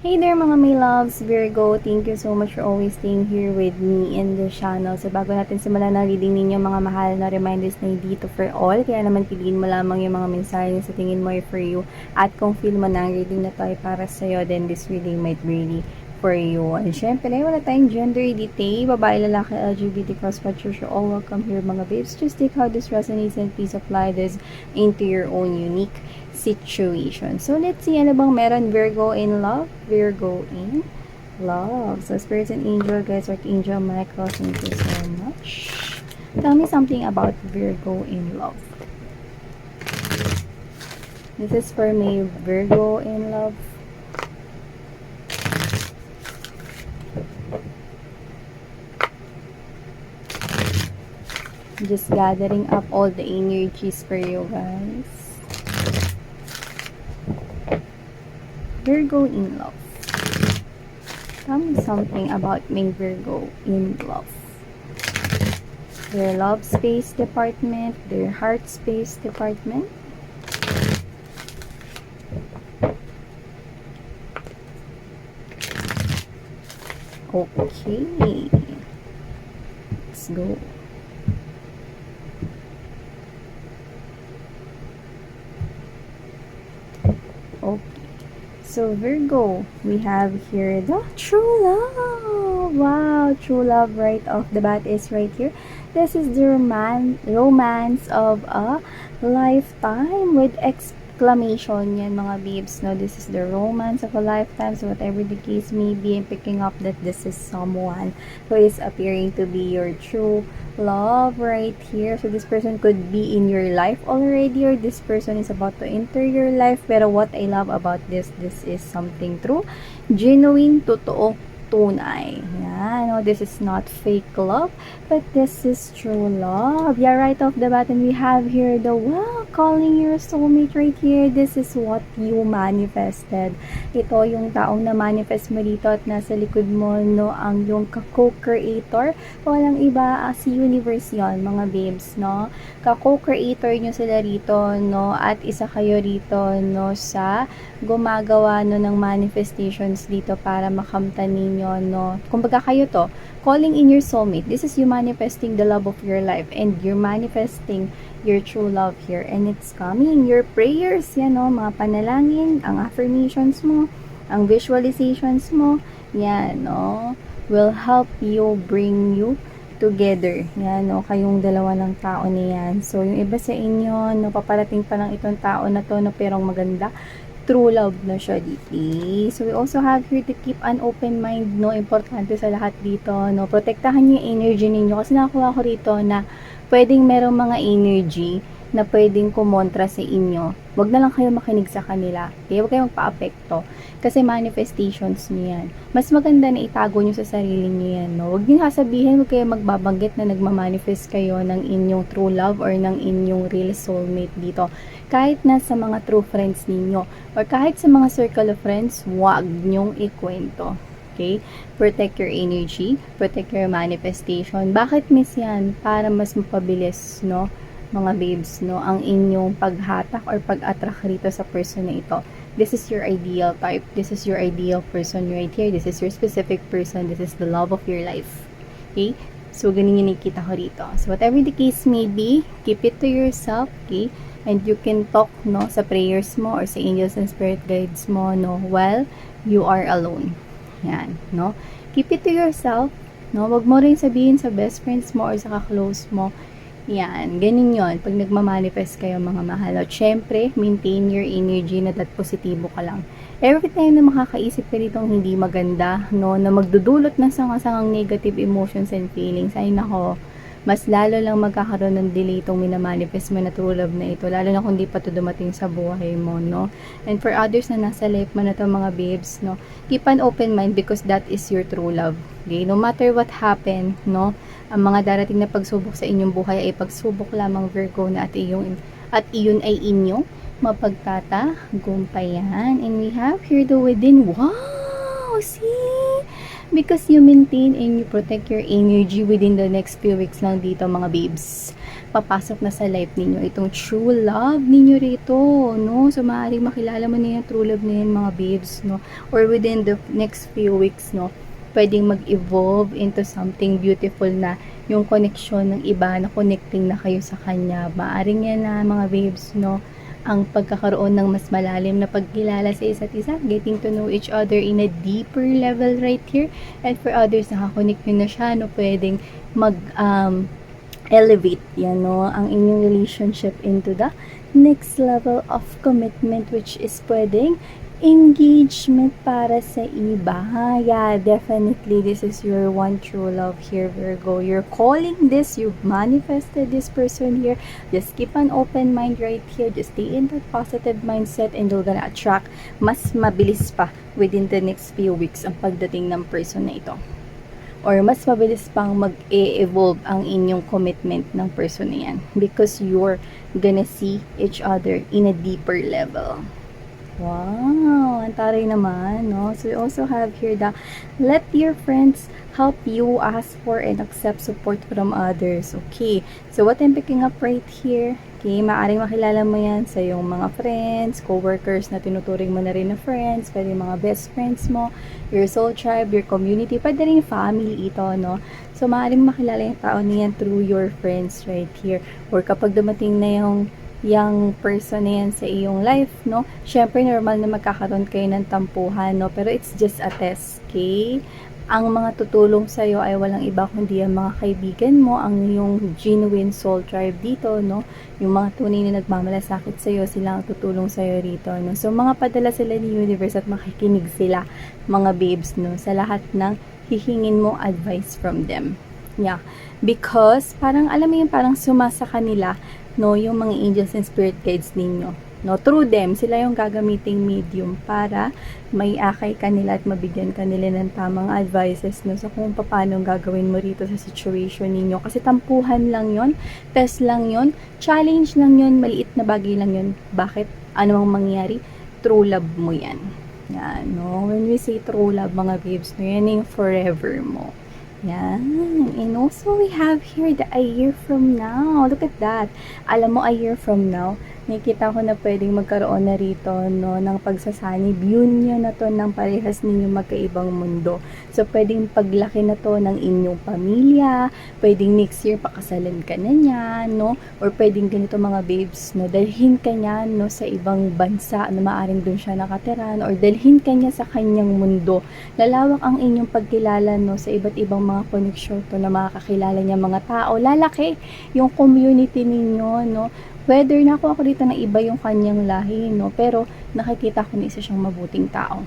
Hey there mga my loves, Virgo. Thank you so much for always staying here with me in the channel. So bago natin simulan na reading ninyo mga mahal na reminders na dito for all. Kaya naman piliin mo lamang yung mga mensahe sa tingin mo ay for you. At kung feel mo na ang reading na to ay para sa'yo, then this reading might be really for you. And syempre, wala tayong gender identity, babae, lalaki, LGBT, cross-watchers, you're all welcome here mga babes. Just take how this resonates and please apply this into your own unique situation. So, let's see, ano bang meron Virgo in love? Virgo in love. So, spirits and angel, guys, Archangel Michael, thank you so much. Tell me something about Virgo in love. This is for me, Virgo in love. Just gathering up all the energies for you guys. Virgo in love. Tell me something about me, Virgo in love. Their love space department, their heart space department. Okay. Let's go. Okay. So Virgo, we have here the true love. Wow, true love right off the bat is right here. This is the romance of a lifetime with exclamation yan mga babes. No, this is the romance of a lifetime. So whatever the case may be, I'm picking up that this is someone who is appearing to be your true love right here. So this person could be in your life already, or this person is about to enter your life. Pero what I love about this is something true, genuine, totoo, tunay. Yeah, no, this is not fake love, but this is true love. Yeah, right off the bat, and we have here the calling your soulmate right here. This is what you manifested. Ito yung taong na manifest mo dito at nasa likod mo, no, ang yung co-creator. Walang iba, si universe yon mga babes, no. Ka-co-creator nyo sila rito, no, at isa kayo rito, no, sa gumagawa, no, ng manifestations dito para makamtan ninyo, no. Kumbaga kayo to, calling in your soulmate. This is you manifesting the love of your life, and you're manifesting your true love here, and it's coming. Your prayers, yan, no, mga panalangin, ang affirmations mo, ang visualizations mo, yan, no, will help you, bring you together. Yan, no, kayong dalawa ng tao niyan. So, yung iba sa inyo, no, paparating pa lang itong tao na to, no, pero maganda, true love na siya dito. So, we also have here to keep an open mind, no, importante sa lahat dito, no, protektahan niyo yung energy ninyo, kasi nakuha ko rito na pwedeng merong mga energy na pwedeng kumontra sa inyo. Huwag na lang kayo makinig sa kanila. Okay? Huwag kayong magpa-apekto. Kasi manifestations niyo yan. Mas maganda na itago niyo sa sarili niyo yan. No? Huwag niyo sasabihin, huwag kayong magbabanggit na nagmamanifest kayo ng inyong true love or ng inyong real soulmate dito. Kahit na sa mga true friends ninyo or kahit sa mga circle of friends, huwag niyong ikwento. Okay? Protect your energy, protect your manifestation. Bakit miss yan? Para mas mapabilis, no, mga babes, no, ang inyong paghatak or pag-attract rito sa person na ito. This is your ideal type. This is your ideal person right here. This is your specific person. This is the love of your life. Okay? So, ganun yung nakikita ko rito. So, whatever the case may be, keep it to yourself, okay? And you can talk, no, sa prayers mo or sa angels and spirit guides mo, no, while you are alone. Yan, no? Keep it to yourself, no? Wag mo rin sabihin sa best friends mo or sa ka-close mo. Yan, ganun yon pag nagmamanifest kayo mga mahal. At syempre, maintain your energy na that positibo ka lang. Every time na makakaisip ka ditong hindi maganda, no, na magdudulot ng sangasangang negative emotions and feelings, ay nako, mas lalo lang magkakaroon ng delay itong minamanifest mo na true love na ito, lalo na kung di pa ito dumating sa buhay mo, no? And for others na nasa life mo na ito mga babes, no, keep an open mind because that is your true love. Okay? No matter what happen, no, ang mga darating na pagsubok sa inyong buhay ay pagsubok lamang Virgo na at iyon ay inyong mapagtatagumpayan. And we have here the within. Wow! See? because you maintain and you protect your energy within the next few weeks lang dito mga babes. Papasok na sa life ninyo itong true love ninyo rito, no? So, maaaring makilala mo na yung true love na yan, mga babes, no? Or within the next few weeks, no? Pwedeng mag-evolve into something beautiful na yung connection ng iba na connecting na kayo sa kanya. Maaaring yan na, mga babes, no? Ang pagkakaroon ng mas malalim na pagkilala sa isa't isa, getting to know each other in a deeper level right here. And for others, nakakonect nyo na siya, no? Pwedeng elevate yan, no, ang inyong relationship into the next level of commitment, which is pwedeng engagement para sa iba. Yeah, definitely this is your one true love here, Virgo. You're calling this, you've manifested this person here. Just keep an open mind right here. Just stay in that positive mindset and you're gonna attract mas mabilis pa within the next few weeks ang pagdating ng person na ito. Or mas mabilis pang mag-e-evolve ang inyong commitment ng person na yan. Because you're gonna see each other in a deeper level. Wow! Ang taray naman, no? So, we also have here the let your friends help you ask for and accept support from others. Okay. So, what I'm picking up right here, okay, maaaring makilala mo yan sa iyong mga friends, co-workers na tinuturing mo na rin na friends, pwede yung mga best friends mo, your soul tribe, your community, pwede rin yung family ito, no? So, maaaring makilala yung tao niyan through your friends right here. Or kapag dumating na yung person na yan sa iyong life, no? Syempre, normal na magkakaroon kayo ng tampuhan, no? Pero it's just a test, okay? Ang mga tutulong sa'yo ay walang iba kundi ang mga kaibigan mo, ang iyong genuine soul tribe dito, no? Yung mga tunay na nagmamalasakit sa'yo, sila ang tutulong sa'yo rito, no? So, mga padala sila ni universe at makikinig sila, mga babes, no? Sa lahat ng hihingin mo advice from them. Yeah. Because, parang, alam mo yung parang sumasa kanila, no, yung mga angels and spirit guides ninyo, no, through them, sila yung gagamiting medium para may akay kanila at mabigyan kanila ng tamang advices, no, so kung paano gagawin mo rito sa situation ninyo, kasi tampuhan lang yon, test lang yon, challenge lang yon, maliit na bagay lang yon. Bakit? Ano ang mangyari? True love mo yan. Yan, no, when we say true love, mga babes, no, yan yung forever mo. Yan. And also, we have here the a year from now. Look at that. Alam mo, a year from now, nakikita ko na pwedeng magkaroon na rito, no, ng pagsasanib. Union na to ng parehas ninyo magkaibang mundo. So, pwedeng paglaki na to ng inyong pamilya. Pwedeng next year pakasalan ka na niya, no? Or pwedeng ganito mga babes, no? Dalhin ka niya, no, sa ibang bansa na maaring dun siya nakatiran. Or dalhin ka niya sa kanyang mundo. Lalawak ang inyong pagkilala, no, sa iba't ibang mga koneksyon to na makakakilala niya mga tao. Lalaki yung community ninyo, no? Whether nakuha ko dito na iba yung kanyang lahi, no? Pero nakikita ko na isa siyang mabuting tao.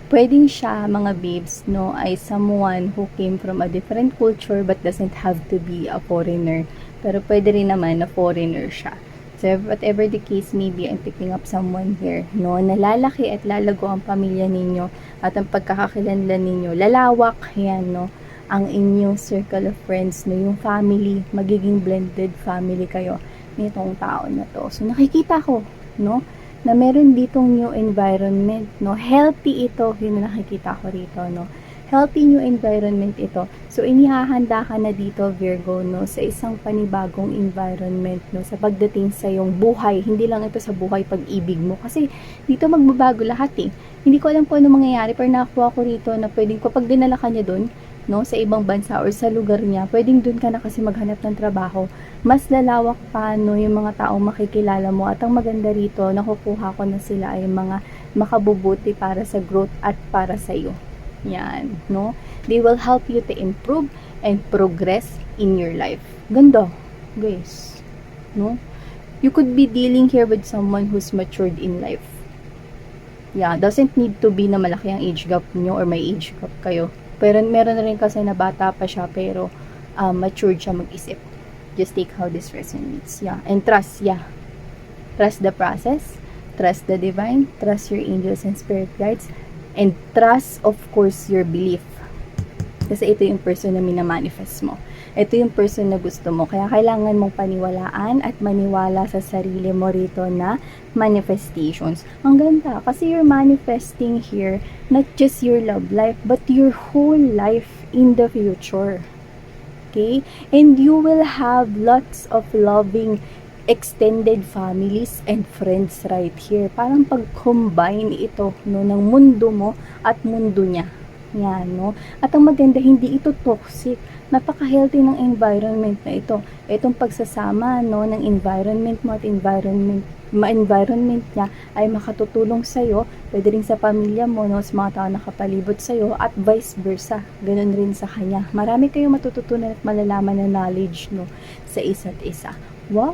Pwedeng siya, mga babes, no, ay someone who came from a different culture but doesn't have to be a foreigner. Pero pwede rin naman na foreigner siya. So, whatever the case may be, I'm picking up someone here, no, nalalaki at lalago ang pamilya ninyo at ang pagkakakilanlan ninyo. Lalawak, yan, no, ang inyong circle of friends, no, yung family, magiging blended family kayo nitong tao na to. So, nakikita ko, no, na meron ditong new environment, no, healthy ito, yun na nakikita ko rito, no, healthy new environment ito. So, inihahanda ka na dito, Virgo, no, sa isang panibagong environment, no, sa pagdating sa iyong buhay. Hindi lang ito sa buhay pag-ibig mo. Kasi, dito magbabago lahat eh. Hindi ko alam kung ano mangyayari, pero nakakuha ko rito na pwedeng kapag dinala ka niya doon, no, sa ibang bansa or sa lugar niya, pwedeng doon ka na kasi maghanap ng trabaho. Mas lalawak pa, no, yung mga taong makikilala mo. At ang maganda rito, nakukuha ko na sila ay mga makabubuti para sa growth at para sa iyo. Yan, no? They will help you to improve and progress in your life. Ganda, guys. No? You could be dealing here with someone who's matured in life. Yeah, doesn't need to be na malaki ang age gap niyo or may age gap kayo. Pero meron na rin kasi na bata pa siya pero matured siya mag-isip. Just take how this resonates. Yeah, and trust, yeah. Trust the process, trust the divine, trust your angels and spirit guides, and trust, of course, your belief. Kasi ito yung person na minamanifest mo. Ito yung person na gusto mo. Kaya kailangan mong paniwalaan at maniwala sa sarili mo rito na manifestations. Ang ganda. Kasi you're manifesting here not just your love life, but your whole life in the future. Okay? And you will have lots of loving extended families and friends right here. Parang pag-combine ito, no, ng mundo mo at mundo niya. Yan, no? At ang maganda, hindi ito toxic. Napaka-healthy ng environment na ito. Itong pagsasama, no, ng environment mo at environment niya ay makatutulong sa'yo, pwede rin sa pamilya mo, no, sa mga tao nakapalibot sa'yo, at vice versa. Ganun rin sa kanya. Marami kayong matututunan at malalaman na knowledge, no, sa isa't isa. Wow!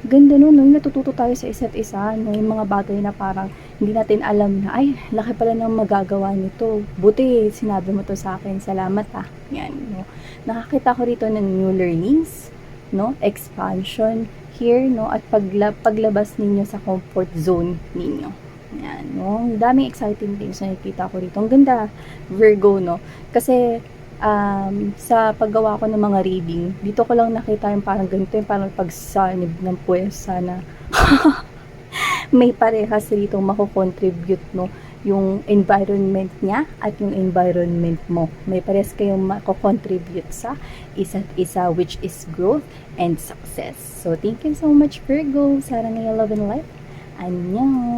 Ganda nun, no? Natututo tayo sa isa't isa, no? Yung mga bagay na parang hindi natin alam na, ay, laki pala ng magagawa nito. Buti, sinabi mo to sa akin. Salamat, ah. Yan, no? Nakakita ko rito ng new learnings, no? Expansion here, no? At paglabas ninyo sa comfort zone ninyo. Yan, no? Ang daming exciting things na nakikita ko rito. Ang ganda, Virgo, no? Kasi, sa paggawa ko ng mga reading, dito ko lang nakita yung parang ganito, yung parang pagsanib ng puwersa na may parehas rito mako-contribute, no, yung environment niya at yung environment mo. May parehas kayong mako-contribute sa isa't isa, which is growth and success. So, thank you so much, Virgo. Sarang yung love and life. Annyeong!